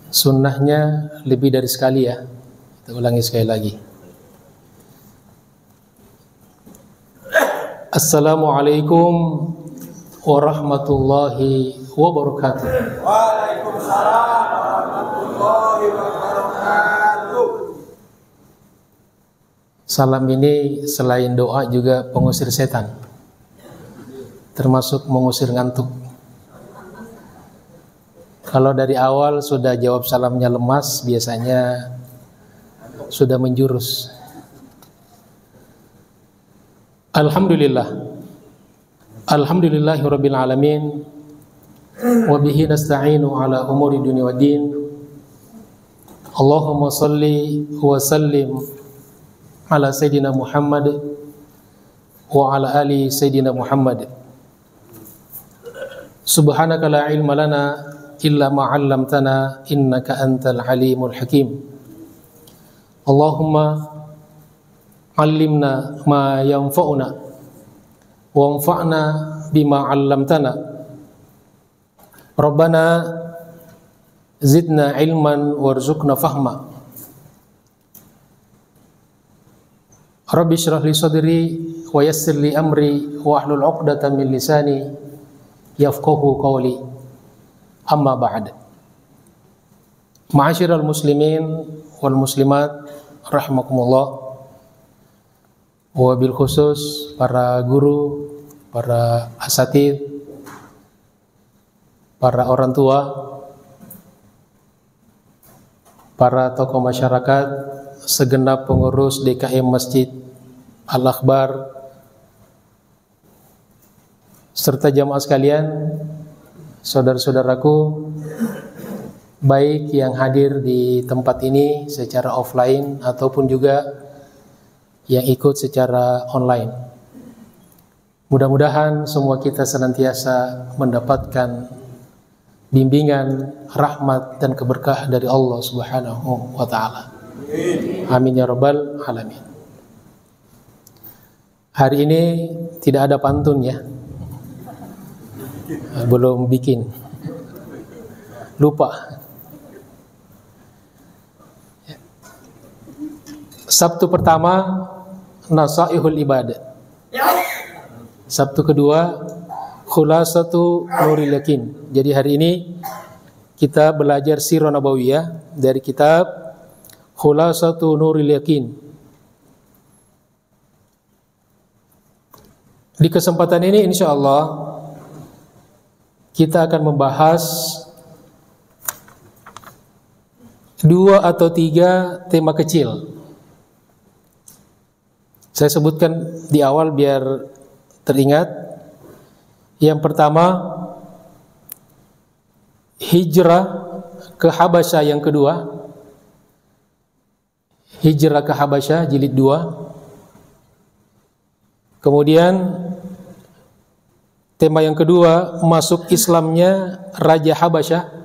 Sunnahnya lebih dari sekali ya. Kita ulangi sekali lagi. Assalamualaikum warahmatullahi wabarakatuh. Waalaikumsalam warahmatullahi wabarakatuh. Salam ini selain doa juga pengusir setan, termasuk mengusir ngantuk. Kalau dari awal sudah jawab salamnya lemas, biasanya sudah menjurus. Alhamdulillahirabbil alamin wa bihi nasta'inu ala umuri dunya waddin. Allahumma shalli wa sallim ala sayyidina Muhammad wa ala ali sayyidina Muhammad. Subhanaka la ilma lana illa ma 'allamtana innaka antal alimul hakim. Allahumma 'allimna ma yanfa'una wanfa'na bima 'allamtana. Rabbana zidna ilman warzuqna fahma. Rabbi shrah li sadri wa yassir li amri wa ahlul 'uqdatam min lisani yafqahu qawli. Amma ba'd. Ma'asyiral muslimin wal muslimat rahimakumullah. Wabil khusus para guru, para asatidz, para orang tua, para tokoh masyarakat, segenap pengurus DKM Masjid Al-Akbar, serta jamaah sekalian, saudara-saudaraku, baik yang hadir di tempat ini secara offline ataupun juga yang ikut secara online. Mudah-mudahan semua kita senantiasa mendapatkan bimbingan, rahmat dan keberkah dari Allah Subhanahu wa taala. Amin ya rabbal alamin. Hari ini tidak ada pantun ya. Belum bikin. Lupa. Sabtu pertama Nasaihul ibadah. Sabtu kedua Khulasatu Nuril Yakin. Jadi hari ini kita belajar Sirah Nabawiyah dari kitab Khulasatu Nuril Yakin. Di kesempatan ini insyaallah kita akan membahas 2 atau 3 tema kecil. Saya sebutkan di awal biar teringat. Yang pertama, hijrah ke Habasyah yang kedua. Hijrah ke Habasyah jilid 2. Kemudian tema yang kedua, masuk Islamnya Raja Habasyah.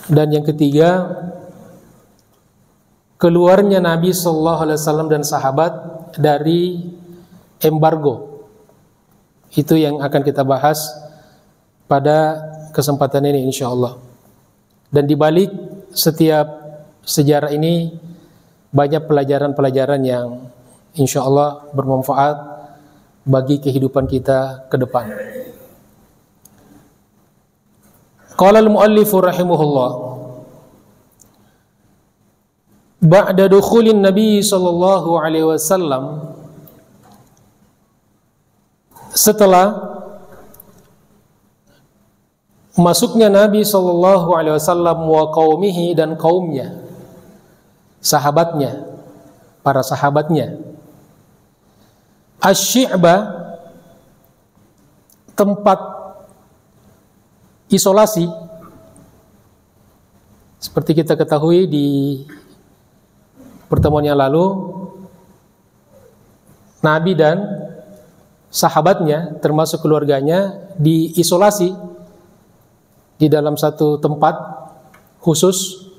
Dan yang ketiga, keluarnya Nabi sallallahu alaihi wasallam dan sahabat dari embargo. Itu yang akan kita bahas pada kesempatan ini insyaallah. Dan di balik setiap sejarah ini banyak pelajaran-pelajaran yang insyaallah bermanfaat bagi kehidupan kita ke depan. Qala al-muallif rahimahullah, ba'da dukhulin Nabi sallallahu alaihi wasallam, setelah masuknya Nabi sallallahu alaihi wasallam wa qaumihi dan kaumnya, sahabatnya, para sahabatnya. Asy-Syi'bah, tempat isolasi. Seperti kita ketahui di pertemuan yang lalu, Nabi dan sahabatnya termasuk keluarganya diisolasi di dalam satu tempat khusus.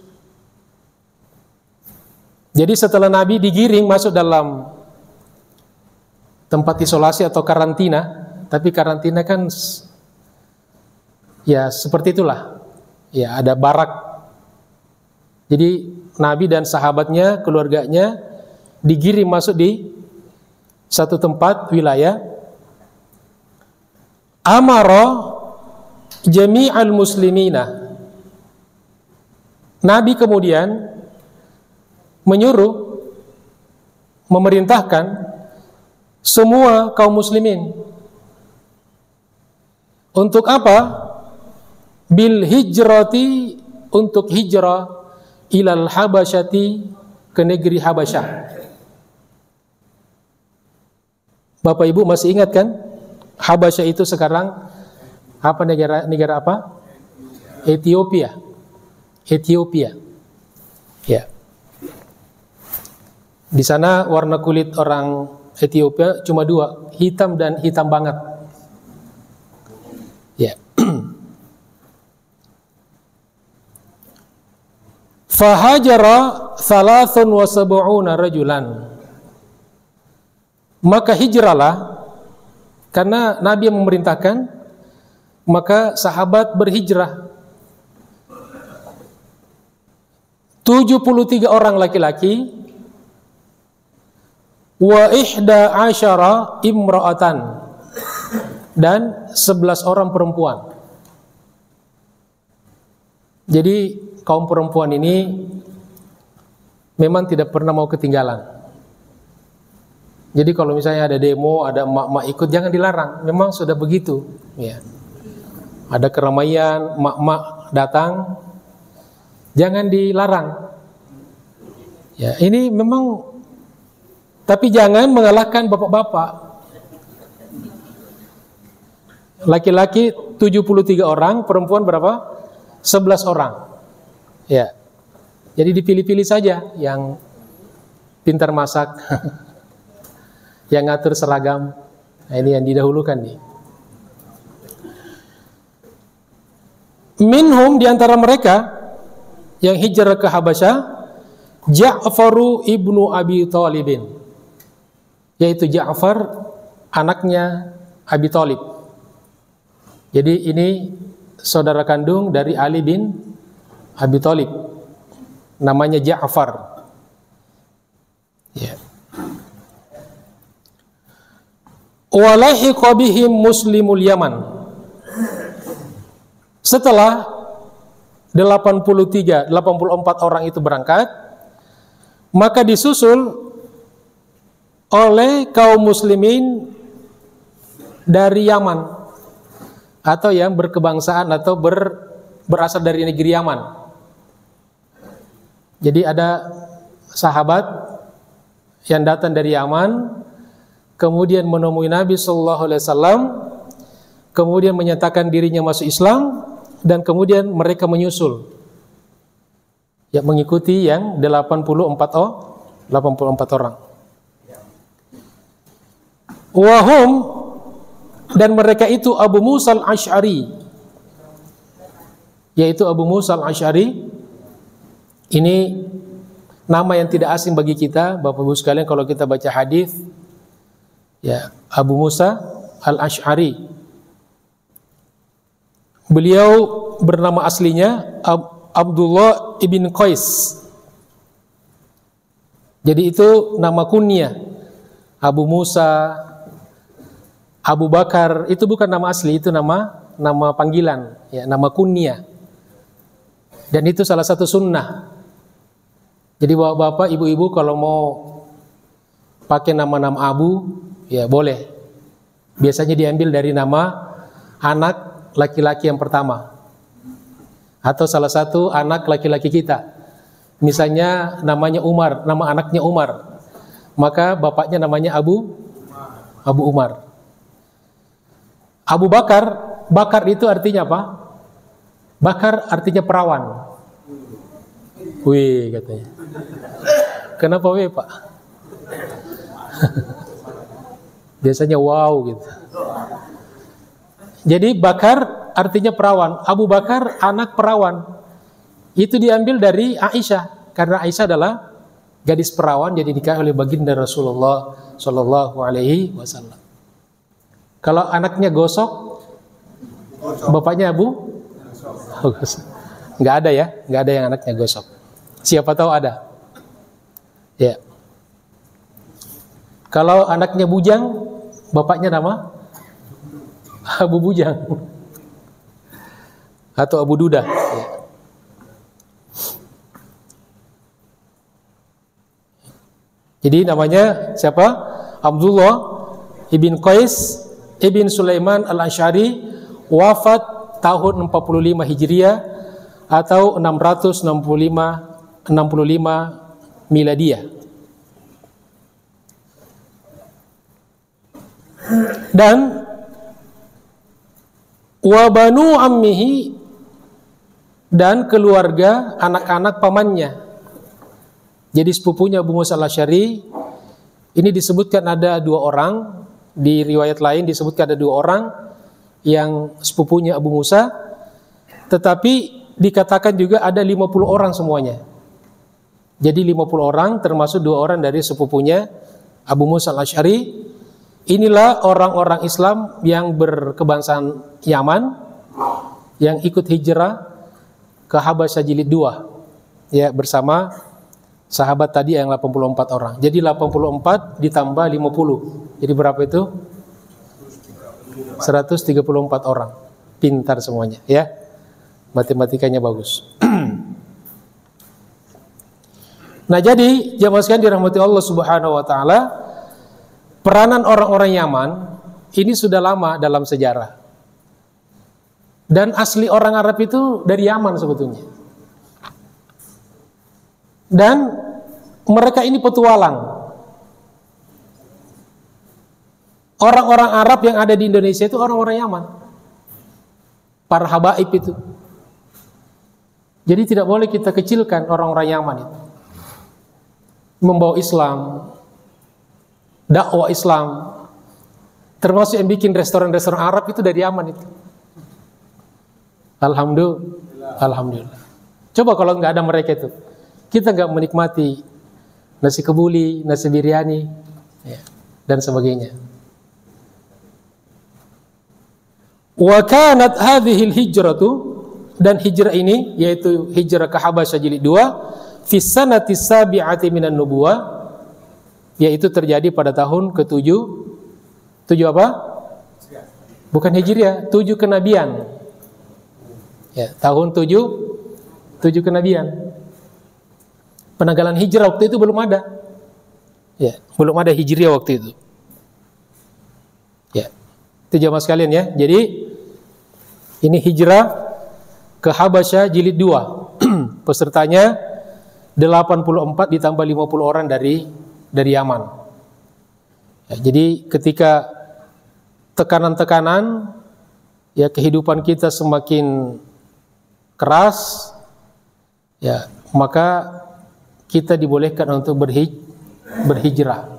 Jadi setelah Nabi digiring masuk dalam tempat isolasi atau karantina, Tapi karantina kan ya seperti itulah. Ya, ada barak. Jadi Nabi dan sahabatnya, keluarganya digiring masuk di satu tempat wilayah. Amara jami'al muslimina. Nabi kemudian menyuruh, memerintahkan semua kaum muslimin. Untuk apa? Bil hijrati, untuk hijrah ilal habasyati, ke negeri Habasyah. Bapak Ibu masih ingat kan? Habasyah itu sekarang apa, negara apa? Ethiopia. Ethiopia. Ya. Di sana warna kulit orang Ethiopia cuma dua, hitam dan hitam banget. Ya. Fahajara 73 rajulan. Maka hijrahlah, karena Nabi yang memerintahkan, maka sahabat berhijrah. 73 orang laki-laki, wa 11 imra'atan, dan 11 orang perempuan. Jadi kaum perempuan ini memang tidak pernah mau ketinggalan. Jadi kalau misalnya ada demo, ada emak-emak ikut, jangan dilarang. Memang sudah begitu. Ya. Ada keramaian, emak-emak datang, jangan dilarang. Ya, ini memang, tapi jangan mengalahkan bapak-bapak. Laki-laki 73 orang, perempuan berapa? 11 orang. Ya. Jadi dipilih-pilih saja yang pintar masak, yang ngatur seragam. Nah, ini yang didahulukan nih. Minhum, di antara mereka yang hijrah ke Habasyah, Ja'faru ibnu Abi Thalibin, yaitu Ja'far anaknya Abi Thalib. Jadi ini saudara kandung dari Ali bin Abi Thalib, namanya Ja'far. Ya. Walahiqa bihim muslimul Yaman. Setelah 84 orang itu berangkat, maka disusul oleh kaum muslimin dari Yaman, atau yang berkebangsaan atau berasal dari negeri Yaman. Jadi ada sahabat yang datang dari Yaman, kemudian menemui Nabi Sallallahu Alaihi Wasallam, kemudian menyatakan dirinya masuk Islam, dan kemudian mereka menyusul, ya, mengikuti yang 84 orang. Wahum, dan mereka itu Abu Musa al-Asy'ari, yaitu Abu Musa al-Asy'ari. Ini nama yang tidak asing bagi kita, Bapak Ibu sekalian, kalau kita baca hadis. Ya, Abu Musa al-Asy'ari. Beliau bernama aslinya Abdullah ibn Qais. Jadi itu nama kunyah. Abu Musa, Abu Bakar, itu bukan nama asli, itu nama panggilan, ya, nama kunyah. Dan itu salah satu sunnah. Jadi bapak-bapak, ibu-ibu kalau mau pakai nama-nama Abu, ya boleh. Biasanya diambil dari nama anak laki-laki yang pertama, atau salah satu anak laki-laki kita. Misalnya namanya Umar, nama anaknya Umar, maka bapaknya namanya Abu Umar. Abu Bakar, Bakar itu artinya apa? Bakar artinya perawan. Wih, katanya. Kenapa wih, Pak? Biasanya wow gitu. Jadi Bakar artinya perawan. Abu Bakar anak perawan. Itu diambil dari Aisyah, karena Aisyah adalah gadis perawan, jadi nikah oleh baginda Rasulullah Shallallahu Alaihi Wasallam. Kalau anaknya gosok, bapaknya Abu? Oh, gosok. Nggak ada ya, nggak ada yang anaknya gosok. Siapa tahu ada. Ya. Kalau anaknya bujang, bapaknya nama Abu Bujang atau Abu Duda. Ya. Jadi namanya siapa? Abdullah ibn Qais ibn Sulaiman al-Asy'ari, wafat tahun 45 Hijriah atau 65 Miladiyah. Dan wa banu ammihi, dan keluarga anak-anak pamannya. Jadi sepupunya Abu Musa al-Asy'ari ini disebutkan ada 2 orang, di riwayat lain disebutkan ada 2 orang yang sepupunya Abu Musa, tetapi dikatakan juga ada 50 orang semuanya. Jadi 50 orang termasuk 2 orang dari sepupunya Abu Musa al-Asy'ari. Inilah orang-orang Islam yang berkebangsaan Yaman yang ikut hijrah ke Habasyah jilid 2 ya, bersama sahabat tadi yang 84 orang. Jadi 84 ditambah 50. Jadi berapa itu? 134 orang. Pintar semuanya ya. Matematikanya bagus. Nah, jadi jamaah sekalian dirahmati Allah Subhanahu wa taala, peranan orang-orang Yaman ini sudah lama dalam sejarah. Dan asli orang Arab itu dari Yaman sebetulnya. Dan mereka ini petualang. Orang-orang Arab yang ada di Indonesia itu orang-orang Yaman. Para habaib itu. Jadi tidak boleh kita kecilkan orang-orang Yaman itu. Membawa Islam, dakwah Islam, termasuk yang bikin restoran-restoran Arab itu dari Yaman itu. Alhamdulillah. Coba kalau nggak ada mereka itu, kita nggak menikmati nasi kebuli, nasi biryani, ya, dan sebagainya. Wa kanat hadhil hijratu, dan hijrah ini yaitu hijrah ke Habasyah jilid 2 fi sanati sabi'ati minan nubuwah, yaitu terjadi pada tahun ke-7. 7 apa? Bukan Hijriah, 7 kenabian. Ya, tahun 7 kenabian. Penanggalan hijrah waktu itu belum ada. Ya, belum ada Hijriah waktu itu. Ya. Itu jamaah sekalian ya. Jadi ini hijrah ke Habasyah jilid 2. Pesertanya 84 ditambah 50 orang dari Yaman. Ya, jadi ketika tekanan-tekanan, ya, kehidupan kita semakin keras, ya, maka kita dibolehkan untuk berhijrah.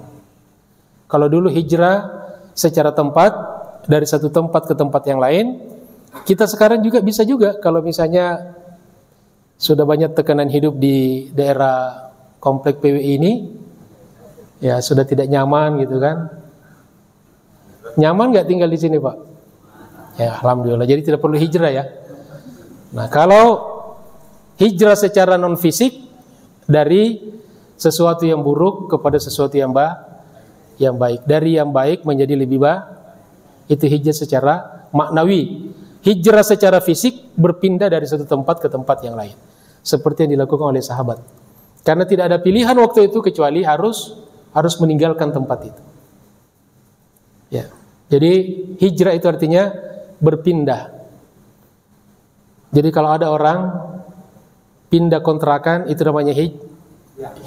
Kalau dulu hijrah secara tempat dari satu tempat ke tempat yang lain, kita sekarang juga bisa juga kalau misalnya sudah banyak tekanan hidup di daerah komplek PWI ini, ya sudah tidak nyaman gitu kan. Nyaman nggak tinggal di sini, Pak? Ya, alhamdulillah. Jadi tidak perlu hijrah ya. Nah, kalau hijrah secara non fisik dari sesuatu yang buruk kepada sesuatu yang baik, dari yang baik menjadi lebih baik, itu hijrah secara maknawi. Hijrah secara fisik berpindah dari satu tempat ke tempat yang lain, seperti yang dilakukan oleh sahabat. Karena tidak ada pilihan waktu itu kecuali harus meninggalkan tempat itu. Ya. Jadi hijrah itu artinya berpindah. Jadi kalau ada orang pindah kontrakan, itu namanya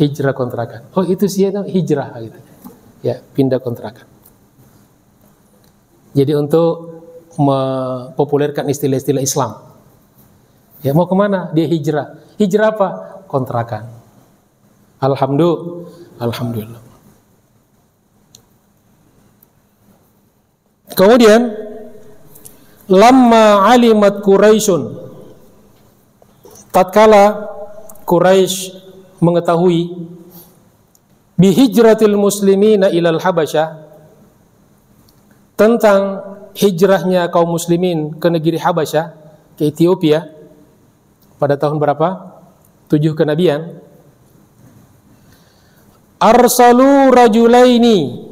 hijrah kontrakan. Oh, itu sih hijrah gitu. Ya, pindah kontrakan. Jadi untuk mempopulerkan istilah-istilah Islam. Ya, mau kemana? Dia hijrah. Hijrah apa? Kontrakan. Alhamdulillah. Kemudian lamma alimat Quraisyun, tatkala Quraisy mengetahui bihijratil muslimina ilal Habasyah, tentang hijrahnya kaum muslimin ke negeri Habasyah, ke Ethiopia pada tahun berapa? 7 kenabian. Arsalu rajulaini,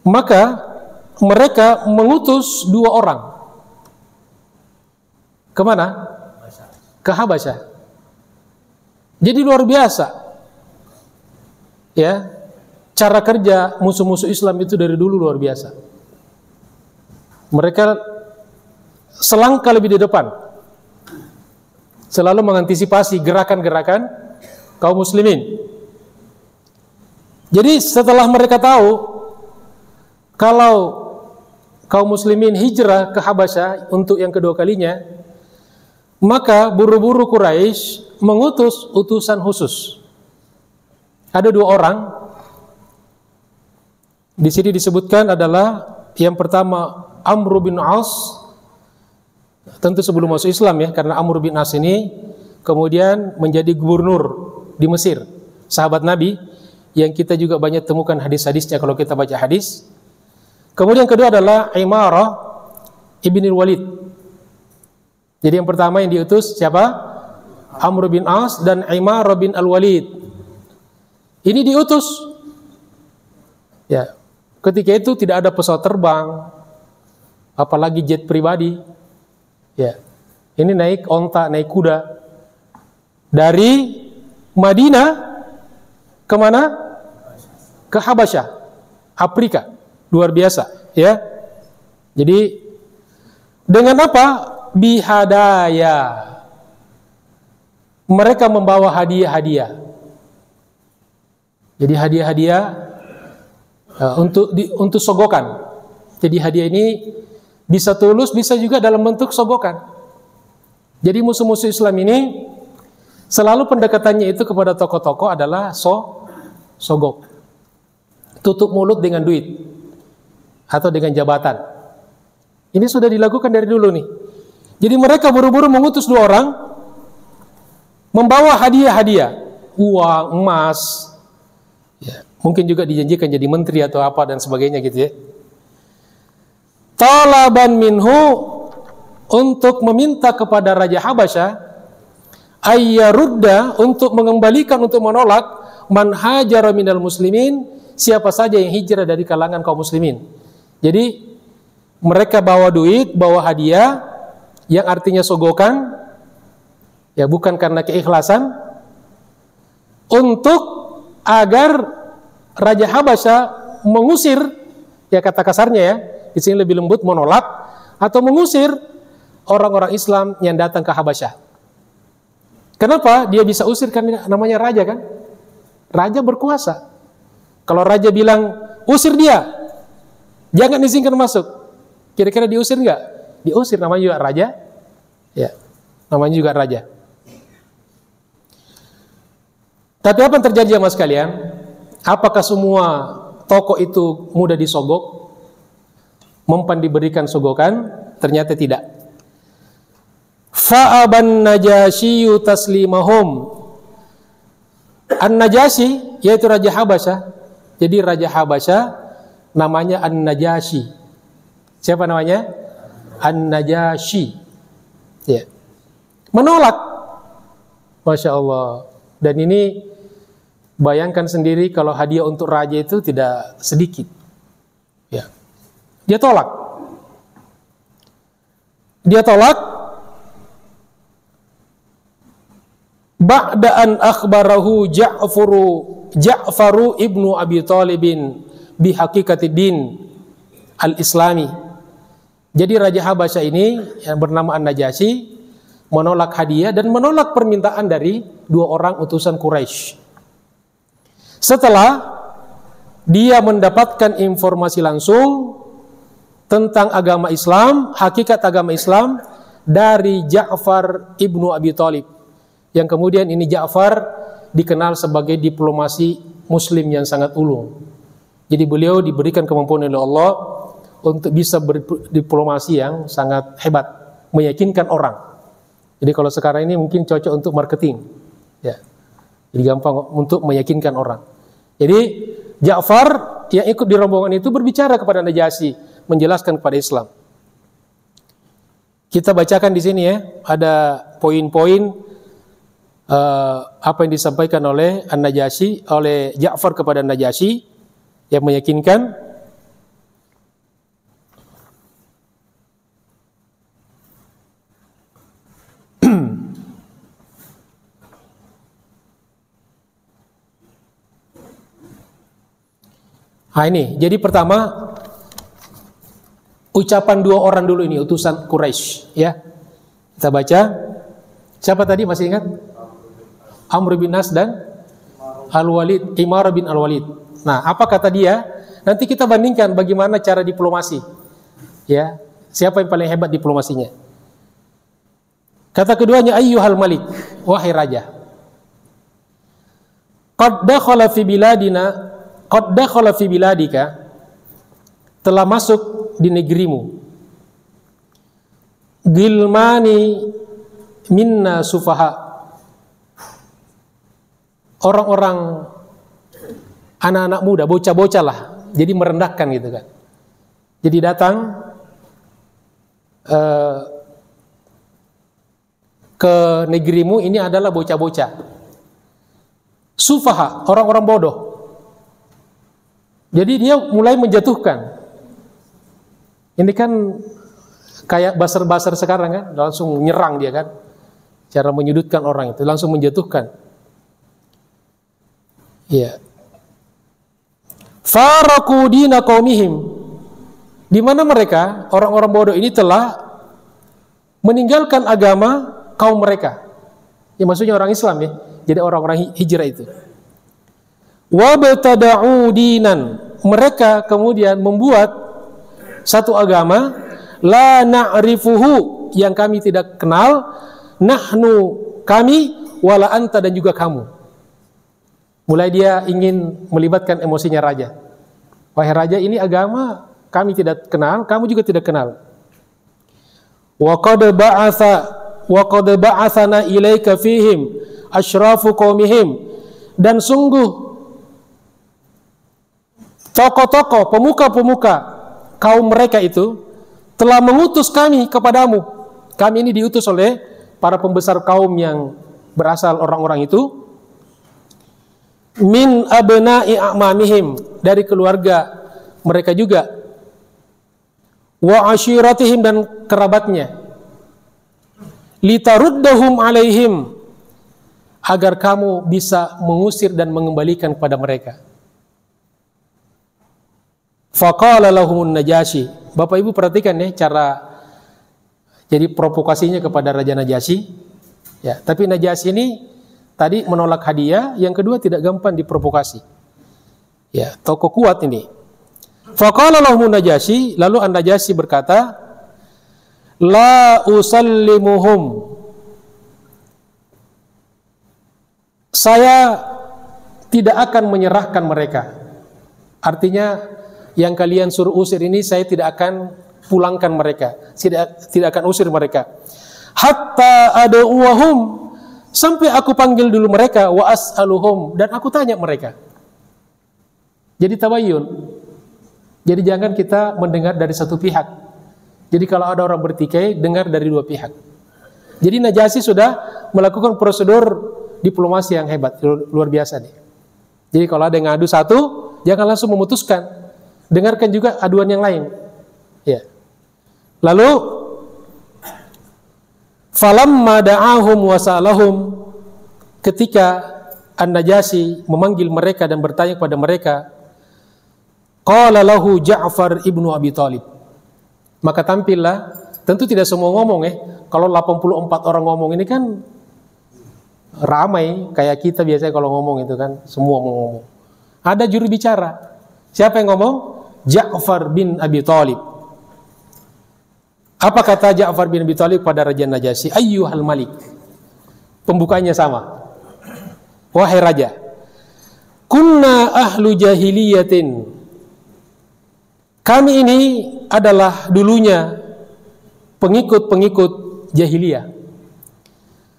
maka mereka mengutus 2 orang. Kemana? Ke Habasyah. Jadi luar biasa, ya, cara kerja musuh-musuh Islam itu dari dulu luar biasa. Mereka selangkah lebih di depan, selalu mengantisipasi gerakan-gerakan kaum muslimin. Jadi setelah mereka tahu kalau kaum muslimin hijrah ke Habasyah untuk yang kedua kalinya, maka buru-buru Quraisy mengutus utusan khusus. Ada 2 orang. Di sini disebutkan adalah yang pertama Amr bin As. Tentu sebelum masuk Islam ya, karena Amr bin As ini kemudian menjadi gubernur di Mesir, sahabat Nabi yang kita juga banyak temukan hadis-hadisnya kalau kita baca hadis. Kemudian yang kedua adalah Imarah ibn Walid. Jadi yang pertama yang diutus siapa? Amr bin As dan Imarah bin Al-Walid. Ini diutus. Ya, ketika itu tidak ada pesawat terbang, apalagi jet pribadi. Ya, ini naik onta, naik kuda dari Madinah kemana? Ke Habasyah, Afrika. Luar biasa, ya. Jadi dengan apa? Bihadaya. Mereka membawa hadiah-hadiah. Jadi hadiah-hadiah untuk sogokan. Jadi hadiah ini bisa tulus, bisa juga dalam bentuk sogokan. Jadi musuh-musuh Islam ini selalu pendekatannya itu kepada tokoh-tokoh adalah sogok. Tutup mulut dengan duit atau dengan jabatan. Ini sudah dilakukan dari dulu nih. Jadi mereka buru-buru mengutus 2 orang membawa hadiah-hadiah, uang, emas, ya, mungkin juga dijanjikan jadi menteri atau apa dan sebagainya gitu ya. Talaban minhu, untuk meminta kepada Raja Habasyah, ayyarudda, untuk mengembalikan, untuk menolak, man hajara minal muslimin, siapa saja yang hijrah dari kalangan kaum muslimin. Jadi mereka bawa duit, bawa hadiah yang artinya sogokan, ya bukan karena keikhlasan, untuk agar Raja Habasyah mengusir, ya kata kasarnya ya, di sini lebih lembut, menolak atau mengusir orang-orang Islam yang datang ke Habasyah. Kenapa dia bisa usir? Karena namanya raja kan, raja berkuasa. Kalau raja bilang usir dia, jangan izinkan masuk, kira-kira diusir nggak? Diusir, namanya juga raja, ya, namanya juga raja. Tapi apa yang terjadi sama sekalian? Apakah semua tokoh itu mudah disogok? Mempan diberikan sogokan? Ternyata tidak. Fa'aban Najasyiyu taslimahum. An-Najasyi yaitu Raja Habasyah. Jadi Raja Habasyah namanya An-Najasyi. Siapa namanya? An-Najasyi. Ya. Menolak. Masya Allah. Dan ini bayangkan sendiri kalau hadiah untuk raja itu tidak sedikit. Ya. Dia tolak. Dia tolak. Ba'da an akhbarahu Ja'faru ibnu Abi Talibin bihaqiqatiddin al-Islami. Jadi Raja Habasyah ini yang bernama An-Najasyi menolak hadiah dan menolak permintaan dari 2 orang utusan Quraisy. Setelah dia mendapatkan informasi langsung tentang agama Islam, hakikat agama Islam dari Ja'far ibnu Abi Talib, yang kemudian ini Ja'far dikenal sebagai diplomasi Muslim yang sangat ulung. Jadi beliau diberikan kemampuan oleh Allah untuk bisa berdiplomasi yang sangat hebat, meyakinkan orang. Jadi kalau sekarang ini mungkin cocok untuk marketing, ya. Jadi gampang untuk meyakinkan orang. Jadi Ja'far yang ikut di rombongan itu berbicara kepada Najasyi, menjelaskan kepada Islam. Kita bacakan di sini ya, ada poin-poin apa yang disampaikan oleh An-Najasyi, oleh Ja'far kepada Najasyi yang meyakinkan. Nah ini, jadi pertama ucapan dua orang dulu ini, utusan Quraisy, ya. Kita baca. Siapa tadi, masih ingat? Amr bin As dan Al-Walid, Imar bin Al-Walid. Nah, apa kata dia? Nanti kita bandingkan bagaimana cara diplomasi. Ya, siapa yang paling hebat diplomasinya? Kata keduanya, ayyuhal malik, wahai raja. Qad dakhala fi biladina, qad dakhala fi biladika, telah masuk di negerimu. Gilmani minna sufaha, orang-orang anak-anak muda, bocah-bocah lah, jadi merendahkan gitu kan. Jadi datang ke negerimu, ini adalah bocah-bocah sufaha, orang-orang bodoh. Jadi dia mulai menjatuhkan. Ini kan kayak basar-basar sekarang kan, langsung nyerang dia kan. Cara menyudutkan orang itu, langsung menjatuhkan. Iya. Faraku dina qaumihim, di mana mereka, orang-orang bodoh ini telah meninggalkan agama kaum mereka. Ya maksudnya orang Islam ya. Jadi orang-orang hijrah itu. Wabtada'u dinan, mereka kemudian membuat satu agama la na'rifuhu, yang kami tidak kenal, nahnu, kami, wala anta, dan juga kamu. Mulai dia ingin melibatkan emosinya raja. Wahai raja, ini agama kami tidak kenal, kamu juga tidak kenal. Wa qad ba'athana ilaika fihim asyrafu qaumihim, dan sungguh tokoh-tokoh, pemuka-pemuka kaum mereka itu telah mengutus kami kepadamu. Kami ini diutus oleh para pembesar kaum yang berasal orang-orang itu. Min abna'i a'mamihim, dari keluarga mereka juga. Wa ashiratihim, dan kerabatnya. Litaruddahum alaihim, agar kamu bisa mengusir dan mengembalikan kepada mereka. Faqala lahumun Najasyi. Bapak Ibu perhatikan ya cara jadi provokasinya kepada Raja Najasyi. Ya, tapi Najasyi ini tadi menolak hadiah, yang kedua tidak gampang diprovokasi. Ya, tokoh kuat ini. Faqala lahumun Najasyi, lalu An-Najasyi berkata, la usallimuhum, saya tidak akan menyerahkan mereka. Artinya, yang kalian suruh usir ini saya tidak akan pulangkan mereka, tidak akan usir mereka. Hatta ad'uhum, sampai aku panggil dulu mereka, wa as'aluhum, dan aku tanya mereka. Jadi tabayyun. Jadi jangan kita mendengar dari satu pihak. Jadi kalau ada orang bertikai, dengar dari dua pihak. Jadi Najasyi sudah melakukan prosedur diplomasi yang hebat, luar biasa nih. Jadi kalau ada yang ngadu satu, jangan langsung memutuskan. Dengarkan juga aduan yang lain. Ya. Lalu falamma da'ahum wa sa'alahum, ketika An-Najasyi memanggil mereka dan bertanya kepada mereka, qala lahu Ja'far ibnu Abi Thalib. Maka tampillah, tentu tidak semua ngomong ya. Kalau 84 orang ngomong ini kan ramai, kayak kita biasanya kalau ngomong itu kan semua mau ngomong. Ada juru bicara. Siapa yang ngomong? Ja'far bin Abi Thalib. Apa kata Ja'far bin Abi Thalib pada Raja Najasyi? Ayyuhal malik. Pembukanya sama. Wahai raja, kunna ahlu jahiliyatin. Kami ini adalah dulunya pengikut-pengikut jahiliyah.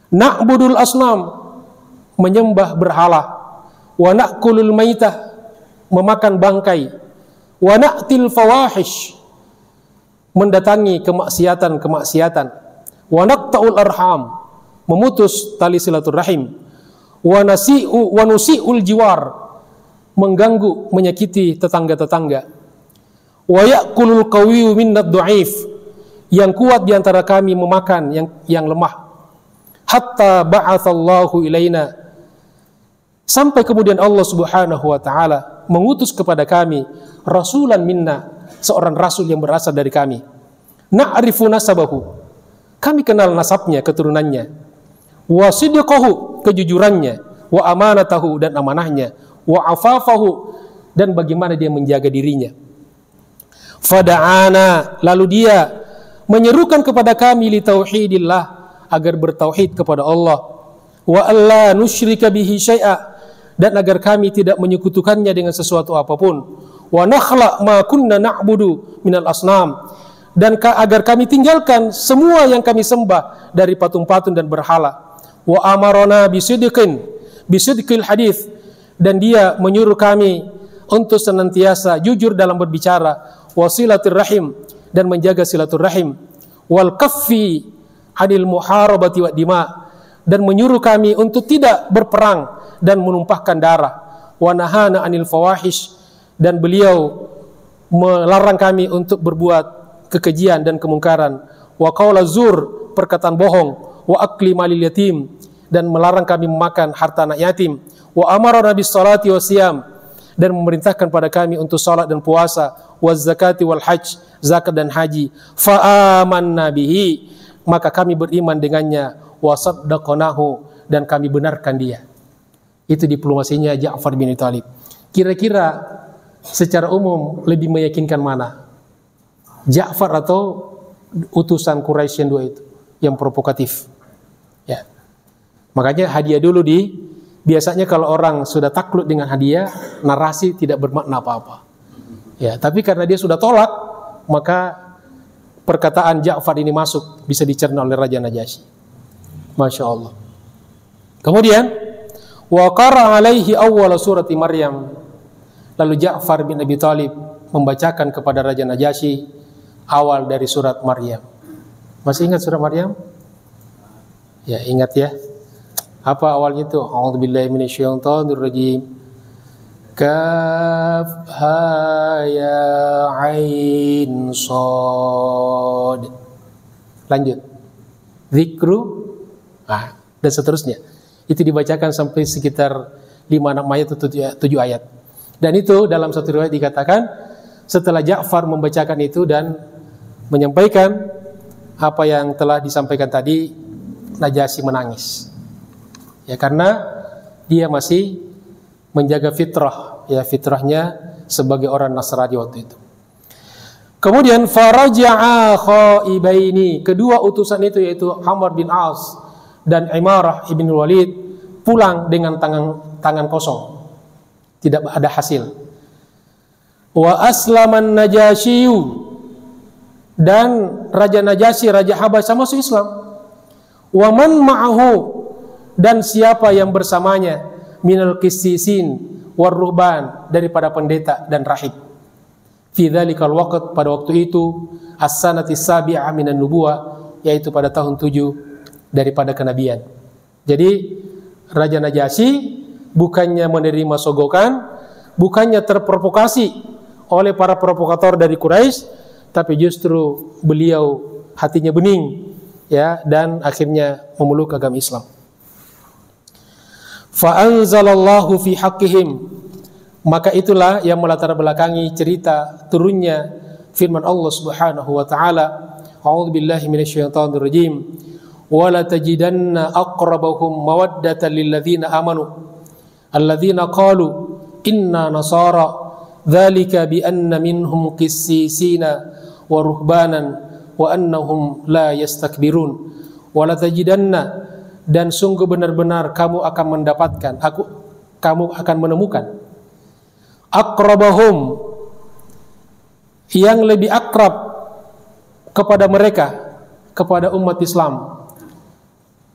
Na'budul asnam, menyembah berhala. Wa na'kulul maitah, memakan bangkai, wa na'til fawahish, mendatangi kemaksiatan, wa naqta'ul arham, memutus tali silaturahim, wa nusi'ul jiwar, mengganggu, menyakiti tetangga-tetangga, wa ya'kulul qawiyyu minnad du'if, yang kuat di antara kami memakan yang lemah, hatta ba'atsallahu ilaina, sampai kemudian Allah Subhanahu wa taala mengutus kepada kami rasulan minna, seorang rasul yang berasal dari kami. Na'rifu nasabahu, kami kenal nasabnya, keturunannya. Wa sidqahu, kejujurannya. Wa amanatahu, dan amanahnya. Wa afafahu, dan bagaimana dia menjaga dirinya. Fada'ana, lalu dia menyerukan kepada kami li tauhidillah, agar bertauhid kepada Allah. Wa alla nusyrika bihi syai'a, dan agar kami tidak menyekutukannya dengan sesuatu apapun. Wa nakhla ma kunna na'budu minal asnam, dan agar kami tinggalkan semua yang kami sembah dari patung-patung dan berhala. Wa amarona bisidqil hadith, dan dia menyuruh kami untuk senantiasa jujur dalam berbicara. Wa silatir rahim, dan menjaga silaturahim. Wal kaffi anil muharabati wa dima, dan menyuruh kami untuk tidak berperang dan menumpahkan darah. Wa nahana anil fawahish, dan beliau melarang kami untuk berbuat kekejian dan kemungkaran. Wa qaula zur, perkataan bohong. Wa akli malil yatim, dan melarang kami memakan harta anak yatim. Wa amarana bis salati wasiyam, dan memerintahkan pada kami untuk salat dan puasa. Wa zakati wal hajj, zakat dan haji. Fa amanna bihi, maka kami beriman dengannya. Wa saddaqnahu, dan kami benarkan dia. Itu diplomasinya Ja'far bin Abi Thalib. Kira-kira secara umum lebih meyakinkan mana? Ja'far atau utusan Quraisy yang dua itu, yang provokatif? Ya. Makanya hadiah dulu biasanya kalau orang sudah takluk dengan hadiah, narasi tidak bermakna apa-apa. Ya, tapi karena dia sudah tolak, maka perkataan Ja'far ini masuk, bisa dicerna oleh Raja Najasyi. Masya Allah. Kemudian wa qara alaihi awwal surati Maryam, lalu Ja'far bin Abi Thalib membacakan kepada Raja Najasyi awal dari surat Maryam. Masih ingat surat Maryam? Ya, ingat ya. Apa awalnya itu? A'udzubillahi minasyaitonirrajim. Kaf ha ya ain shad. Lanjut. Zikru, dan seterusnya. Itu dibacakan sampai sekitar 5-6 ayat atau 7 ayat. Dan itu dalam satu riwayat dikatakan setelah Ja'far membacakan itu dan menyampaikan apa yang telah disampaikan tadi, Najasyi menangis. Ya, karena dia masih menjaga fitrah, ya, fitrahnya sebagai orang Nasrani waktu itu. Kemudian faraja'a khaibaini, kedua utusan itu yaitu Amr bin As dan Imarah ibn Walid pulang dengan tangan kosong, tidak ada hasil. Wa aslaman Najasyi, dan Raja Najasyi, Raja Habasyah masuk Islam. Wa man ma'ahu, dan siapa yang bersamanya, minal qissisin war ruhban, daripada pendeta dan rahib. Fi dzalikal waqt, pada waktu itu, as-sanati sabi'ah minan nubuwah, yaitu pada tahun 7 daripada kenabian. Jadi Raja Najasyi bukannya menerima sogokan, bukannya terprovokasi oleh para provokator dari Quraisy, tapi justru beliau hatinya bening, ya, dan akhirnya memeluk agama Islam. Fa anzalallahu fi haqqihim, maka itulah yang melatar belakangi cerita turunnya firman Allah Subhanahu wa taala, a'udzubillahi minasyaitonir rajim, wa la tajidanna aqrabahum mawaddatan lil ladzina amanu alladzina qalu inna nasara dzalika bi anna minhum qissisina wa ruhbanan wa annahum la yastakbirun. Wa la tajidanna, dan sungguh benar-benar kamu akan mendapatkan, kamu akan menemukan aqrabahum, yang lebih akrab kepada mereka, kepada umat Islam,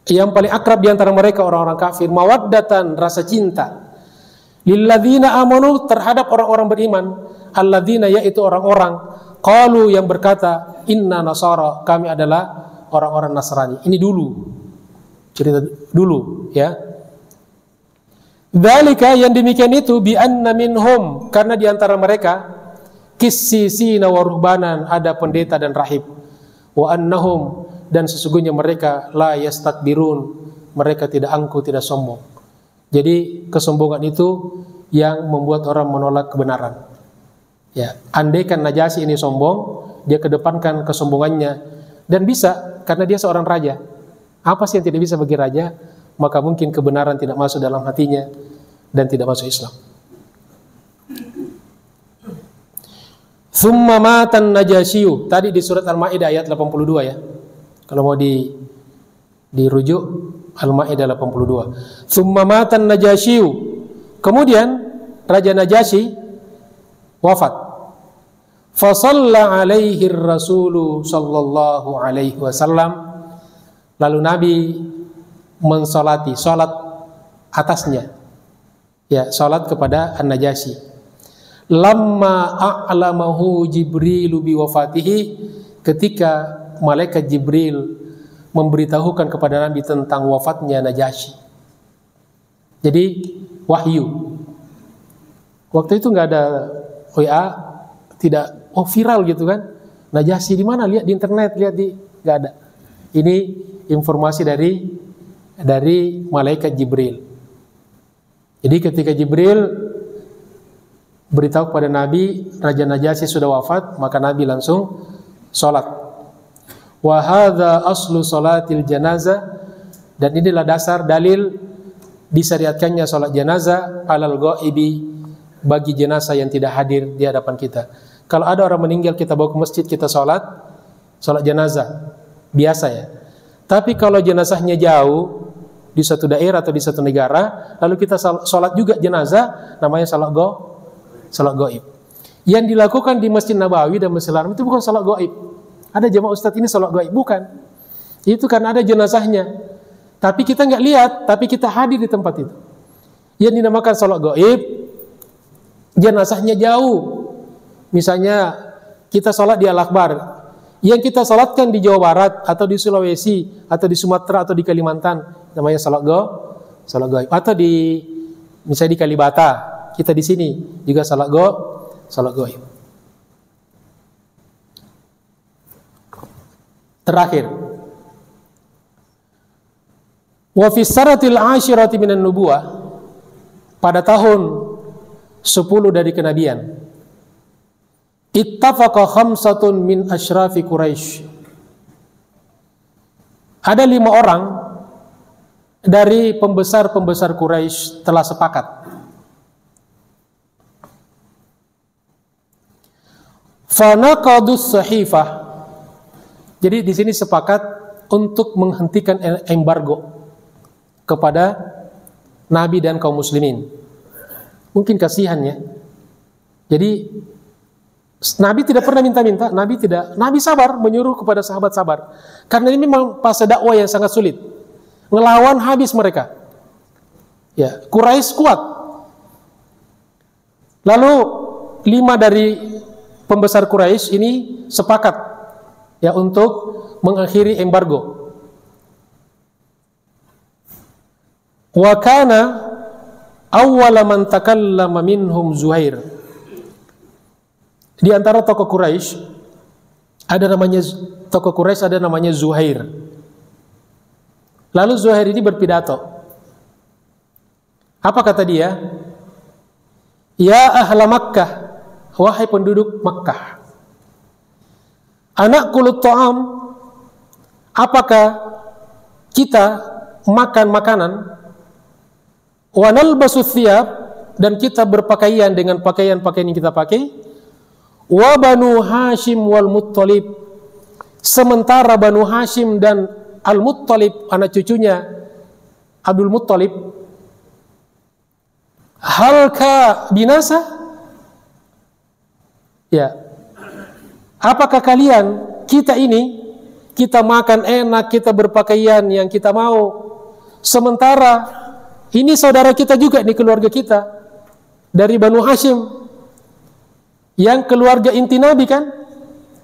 yang paling akrab di antara mereka orang-orang kafir, mawaddatan, rasa cinta, lilladzina amanu, terhadap orang-orang beriman, alladzina, yaitu orang-orang, qalu, yang berkata, inna nasara, kami adalah orang-orang Nasrani. Ini dulu, cerita dulu ya. Dzalika, yang demikian itu, bi anna minhum, karena di antara mereka qissisina wa ruhbanan, ada pendeta dan rahib, wa annahum, dan sesungguhnya mereka la yastakbirun, mereka tidak angkuh, tidak sombong. Jadi kesombongan itu yang membuat orang menolak kebenaran. Ya, andaikan Najasyi ini sombong, dia kedepankan kesombongannya, dan bisa karena dia seorang raja. Apa sih yang tidak bisa bagi raja? Maka mungkin kebenaran tidak masuk dalam hatinya dan tidak masuk Islam. Tsumma matan Najasyi, tadi di surat Al-Maidah ayat 82 ya. Kalau mau dirujuk Al-Maidah 82. Tsumma matan Najasyi, kemudian Raja Najasyi wafat. Fa shalla alaihi Rasulu sallallahu alaihi wasallam, lalu Nabi mensolati, salat atasnya. Ya, salat kepada An-Najasyi. Lamma a'lamahu Jibrilu bi wafatihi, ketika malaikat Jibril memberitahukan kepada Nabi tentang wafatnya Najasyi. Jadi wahyu. Waktu itu nggak ada WA, tidak viral gitu kan. Najasyi di mana? Lihat di internet, lihat di, nggak ada. Ini informasi dari malaikat Jibril. Jadi ketika Jibril beritahu kepada Nabi Raja Najasyi sudah wafat, maka Nabi langsung sholat. Wa hadza aslu sholatil janazah, dan inilah dasar dalil disyariatkannya sholat janazah alal ghaibi, bagi jenazah yang tidak hadir di hadapan kita. Kalau ada orang meninggal kita bawa ke masjid, kita sholat jenazah biasa ya. Tapi kalau jenazahnya jauh di satu daerah atau di satu negara, lalu kita sholat juga jenazah, namanya sholat gaib. Yang dilakukan di Masjid Nabawi dan Masjid Haram itu bukan sholat gaib. Ada jemaah ustadz ini sholat gaib, bukan. Itu karena ada jenazahnya. Tapi kita nggak lihat, tapi kita hadir di tempat itu. Yang dinamakan sholat gaib, jenazahnya jauh. Misalnya kita sholat di Al-Akbar, yang kita sholatkan di Jawa Barat atau di Sulawesi atau di Sumatera atau di Kalimantan, namanya sholat gaib. Atau di misalnya di Kalibata, kita di sini juga sholat gaib. Terakhir, wa fi saratil ashirati minan nubuwah, pada tahun 10 dari kenabian, ittafaqa khamsatun min asyrafi Quraisy, ada 5 orang dari pembesar-pembesar Quraisy telah sepakat. Fanaqadus sahifah, jadi di sini sepakat untuk menghentikan embargo kepada Nabi dan kaum muslimin. Mungkin kasihan ya. Jadi Nabi tidak pernah minta-minta, Nabi sabar, menyuruh kepada sahabat sabar. Karena ini memang fase dakwah yang sangat sulit. Ngelawan habis mereka. Ya, Quraisy kuat. Lalu 5 dari pembesar Quraisy ini sepakat ya untuk mengakhiri embargo. Wa kana awwala man takallama minhum Zuhair. Di antara tokoh Quraisy ada namanya Zuhair. Lalu Zuhair ini berpidato. Apa kata dia? Ya ahla Makkah, wahai penduduk Makkah. Anak kulut ta'am, apakah kita makan makanan? Wa nalbasu thiyab, dan kita berpakaian dengan pakaian-pakaian yang kita pakai. Wa Banu Hashim wal Muttalib, sementara Banu Hashim dan Al-Muttalib, anak cucunya Abdul Muttalib, halka binasa? Ya. Apakah kalian, kita ini, kita makan enak, kita berpakaian yang kita mau, sementara ini saudara kita juga, ini keluarga kita, dari Banu Hashim, yang keluarga inti Nabi kan,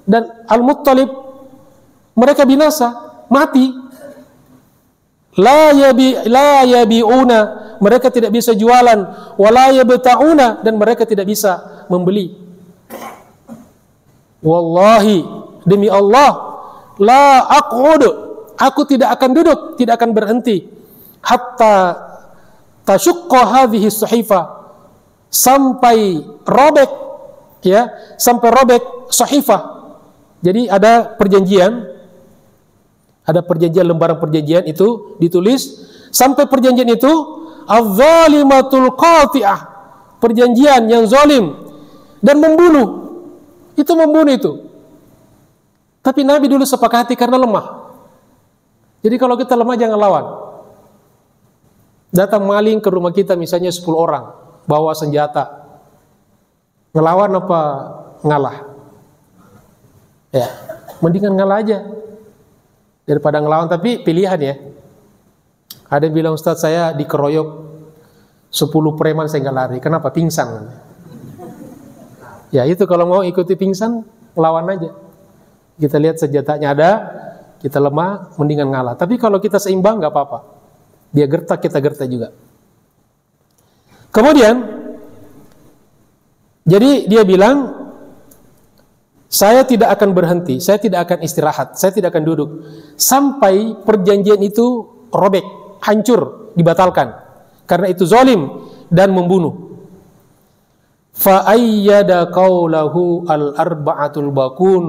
dan Al-Muttalib, mereka binasa, mati. La yabi'una, mereka tidak bisa jualan, wala yabta'una, dan mereka tidak bisa membeli. Wallahi, demi Allah, la aq'ud, aku tidak akan duduk, tidak akan berhenti, hatta tasyukka hadhihi sahifa, sampai robek, ya, sampai robek sahifah. Jadi ada perjanjian, lembaran perjanjian itu ditulis, sampai perjanjian itu az-zalimatul qati'ah, perjanjian yang zalim dan membunuh. Itu membunuh itu. Tapi Nabi dulu sepakati karena lemah. Jadi kalau kita lemah jangan lawan. Datang maling ke rumah kita misalnya 10 orang, bawa senjata. Ngelawan apa ngalah? Ya, mendingan ngalah aja daripada ngelawan. Tapi pilihan ya. Ada yang bilang, Ustaz, saya dikeroyok 10 preman, saya nggak lari. Kenapa? Pingsan. Ya itu, kalau mau ikuti pingsan, lawan aja. Kita lihat senjatanya ada, kita lemah, mendingan ngalah. Tapi kalau kita seimbang nggak apa-apa. Dia gertak, kita gertak juga. Kemudian, jadi dia bilang, saya tidak akan berhenti, saya tidak akan istirahat, saya tidak akan duduk sampai perjanjian itu robek, hancur, dibatalkan. Karena itu zalim dan membunuh. Fa ayyada qaulahu al-arba'atul baqun,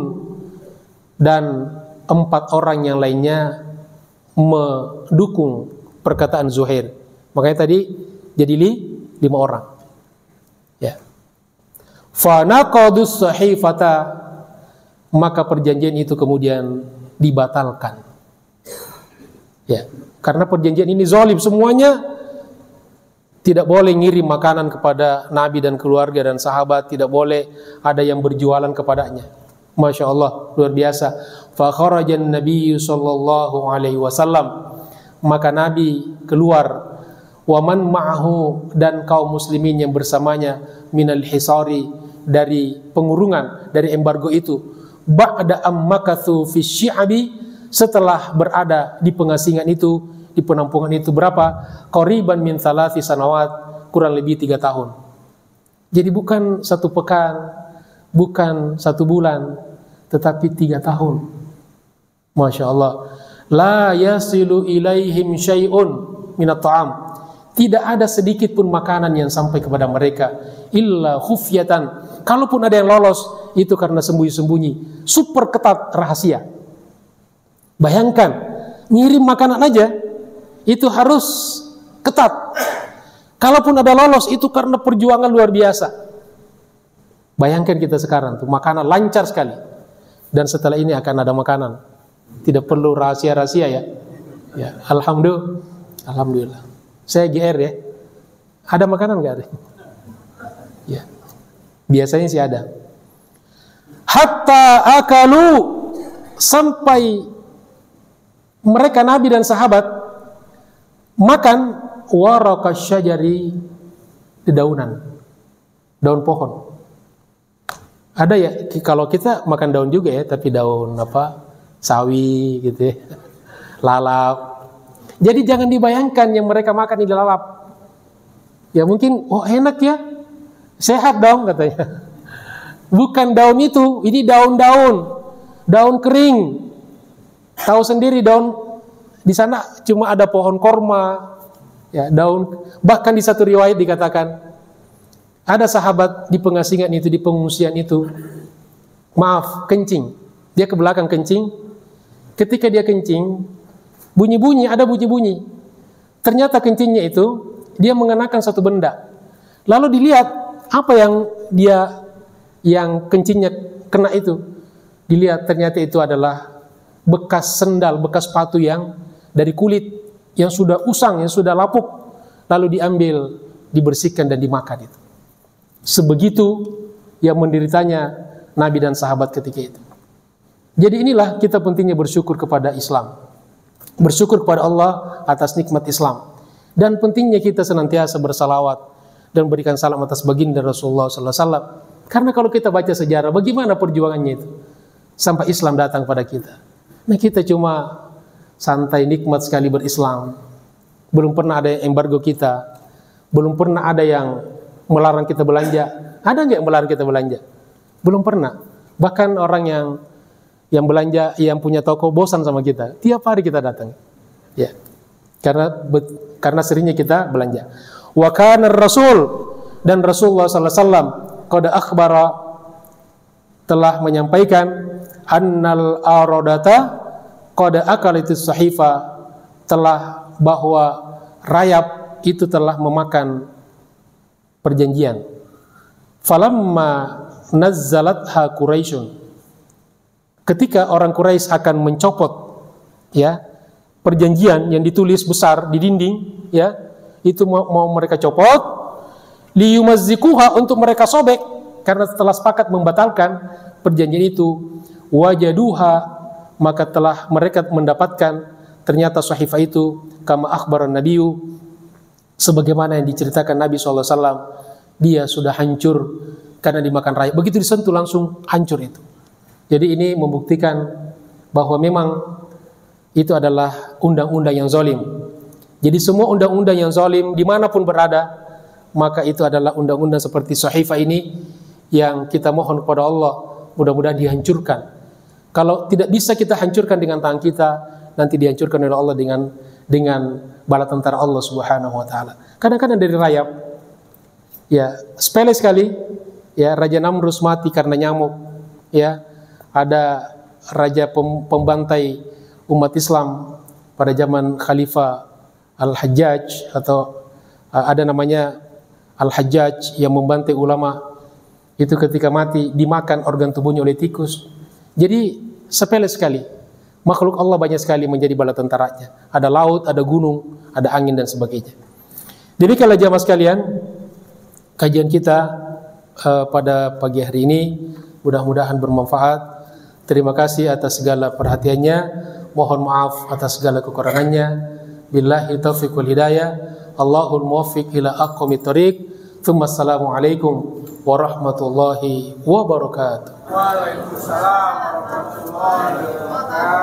dan 4 orang yang lainnya mendukung perkataan Zuhair. Makanya tadi jadi 5 orang. Ya. Fa naqadus sahifata, maka perjanjian itu kemudian dibatalkan. Ya, karena perjanjian ini zalim, semuanya tidak boleh ngirim makanan kepada Nabi dan keluarga dan sahabat, tidak boleh ada yang berjualan kepadanya. Masya Allah, luar biasa. Fa kharajan Nabi sallallahu alaihi wasallam, maka Nabi keluar, wa man ma'ahu, dan kaum muslimin yang bersamanya, minal hisari, dari pengurungan, dari embargo itu, ba'da ammakathu fi syi'abi, setelah berada di pengasingan itu, di penampungan itu berapa? Qariban min 3 sanawat, kurang lebih 3 tahun. Jadi bukan 1 pekan, bukan 1 bulan, tetapi 3 tahun. Masya Allah. La yasilu ilaihim syai'un minat ta'am, tidak ada sedikit pun makanan yang sampai kepada mereka, illa khufyatan, kalaupun ada yang lolos, itu karena sembunyi-sembunyi, super ketat, rahasia. Bayangkan, ngirim makanan aja itu harus ketat. Kalaupun ada lolos, itu karena perjuangan luar biasa. Bayangkan kita sekarang tuh, makanan lancar sekali. Dan setelah ini akan ada makanan. Tidak perlu rahasia-rahasia ya. Ya, alhamdulillah. Saya GR ya. Ada makanan nggak ada? Ya. Biasanya sih ada. Hatta akalu, sampai mereka Nabi dan sahabat makan waraka syajari, dedaunan, daun pohon. Ada ya, kalau kita makan daun juga ya, tapi daun apa? Sawi gitu ya. Lalap. Jadi jangan dibayangkan yang mereka makan ini lalap. Ya mungkin, oh enak ya, sehat dong katanya. Bukan daun itu, ini daun-daun, daun kering. Tahu sendiri daun di sana cuma ada pohon korma, ya daun. Bahkan di satu riwayat dikatakan ada sahabat di pengasingan itu, di pengungsian itu, maaf, kencing. Dia ke belakang kencing. Ketika dia kencing, bunyi-bunyi, ada bunyi-bunyi. Ternyata kencingnya itu dia mengenakan satu benda. Lalu dilihat apa yang kencingnya kena itu. Dilihat ternyata itu adalah bekas sendal, bekas sepatu yang dari kulit yang sudah usang, yang sudah lapuk, lalu diambil, dibersihkan dan dimakan itu. Sebegitu yang menderitanya Nabi dan sahabat ketika itu. Jadi inilah kita pentingnya bersyukur kepada Islam, bersyukur kepada Allah atas nikmat Islam, dan pentingnya kita senantiasa bersalawat dan berikan salam atas baginda Rasulullah sallallahu alaihi wasallam. Karena kalau kita baca sejarah, bagaimana perjuangannya itu sampai Islam datang pada kita. Nah, kita cuma santai nikmat sekali berislam. Belum pernah ada yang embargo kita, belum pernah ada yang melarang kita belanja. Ada nggak yang melarang kita belanja? Belum pernah. Bahkan orang yang belanja, yang punya toko bosan sama kita. Tiap hari kita datang. Ya. Karena seringnya kita belanja. Wa kana Rasul, dan Rasulullah sallallahu alaihi wasallam qad akhbara, telah menyampaikan, annal aradata qad akalitis sahifa, telah bahwa rayap itu telah memakan perjanjian. Falamma nazzalatha Quraisyun, ketika orang Quraisy akan mencopot ya perjanjian yang ditulis besar di dinding, ya itu mau mereka copot, liyumazzikuha, untuk mereka sobek, karena setelah sepakat membatalkan perjanjian itu, wajaduha, maka telah mereka mendapatkan ternyata sahifa itu, kama akhbaran nabiyyu, sebagaimana yang diceritakan Nabi SAW, dia sudah hancur karena dimakan rayap. Begitu disentuh langsung hancur itu. Jadi ini membuktikan bahwa memang itu adalah undang-undang yang zalim. Jadi semua undang-undang yang zalim dimanapun berada, maka itu adalah undang-undang seperti sahifa ini yang kita mohon kepada Allah mudah-mudahan dihancurkan. Kalau tidak bisa kita hancurkan dengan tangan kita, nanti dihancurkan oleh Allah dengan bala tentara Allah Subhanahu wa taala. Kadang-kadang dari rayap, ya sepele sekali, ya Raja Namrus mati karena nyamuk, ya ada raja pembantai umat Islam pada zaman Khalifah Al-Hajjaj, atau ada namanya Al-Hajjaj yang membantai ulama, itu ketika mati dimakan organ tubuhnya oleh tikus. Jadi sepele sekali. Makhluk Allah banyak sekali menjadi bala tentaranya. Ada laut, ada gunung, ada angin dan sebagainya. Jadi kalau jamaah sekalian, kajian kita pada pagi hari ini mudah-mudahan bermanfaat. Terima kasih atas segala perhatiannya. Mohon maaf atas segala kekurangannya. Billahi taufiq wal hidayah. Allahul muwaffiq ila aqwamit thoriq. Assalamualaikum warahmatullahi wabarakatuh. Waalaikumsalam warahmatullahi wabarakatuh.